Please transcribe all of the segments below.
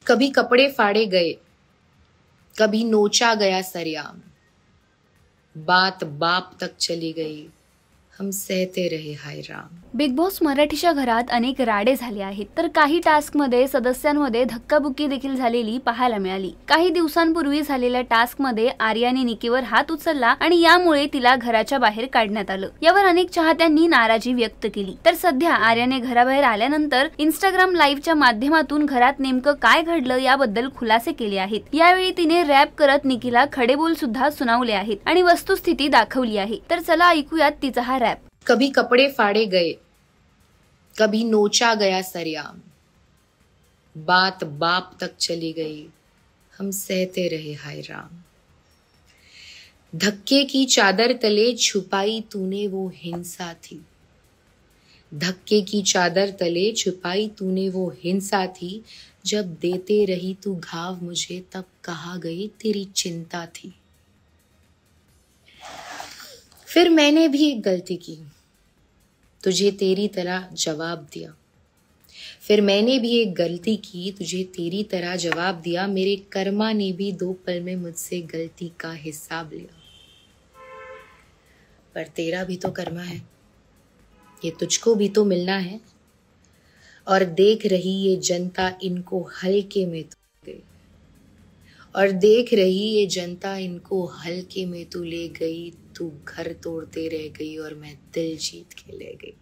कभी कपड़े फाड़े गए, कभी नोचा गया सरेआम, बात बाप तक चली गई, हम सहते रहे हाय राम। बिग बॉस मराठीच्या घरात अनेक राडे झाले आहेत, तर काही टास्क मध्ये सदस्यांमध्ये धक्काबुक्की देखील झालेली पाहायला मिळाली। काही दिवसांपूर्वी झालेल्या टास्क मध्ये आर्याने निकीवर हात उचलला आणि यामुळे तिला घराच्या बाहेर काढण्यात आलं। यावर अनेक चाहत्यांनी नाराजी व्यक्त केली। तर सध्या आर्याने घराबाहेर आल्यानंतर इंस्टाग्राम लाईव्हच्या माध्यमातून घरात नेमकं काय घडलं याबद्दल खुलासे केले आहेत। यावेळी तिने रॅप करत निकीला खडेबोल सुद्धा सुनावले आहेत आणि वस्तुस्थिती दाखवली आहे। तर चला ऐकूयात तिचा हा रॅप। कभी कपड़े फाड़े गए, कभी नोचा गया सरेआम, बात बाप तक चली गई, हम सहते रहे हाय राम। धक्के की चादर तले छुपाई तूने वो हिंसा थी, धक्के की चादर तले छुपाई तूने वो हिंसा थी, जब देते रही तू घाव मुझे तब कहा गई तेरी चिंता थी। फिर मैंने भी एक गलती की, तुझे तेरी तरह जवाब दिया। फिर मैंने भी एक गलती की, तुझे तेरी तरह जवाब दिया। मेरे कर्मा ने भी 2 पल में मुझसे गलती का हिसाब लिया। पर तेरा भी तो कर्मा है, ये तुझको भी तो मिलना है। और देख रही ये जनता इनको हल्के में तू गई, और देख रही ये जनता इनको हल्के में तू ले गई। तू घर तोड़ते रह गई और मैं दिल जीत के ले गई।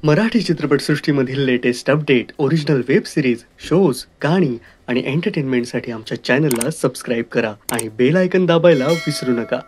मराठी चित्रपटसृष्टीमधील latest update, original web series, shows, गाणी आणि एंटरटेनमेंटसाठी आमच्या चॅनलला सबस्क्राईब करा आणि बेल आयकॉन दाबायला विसरू नका।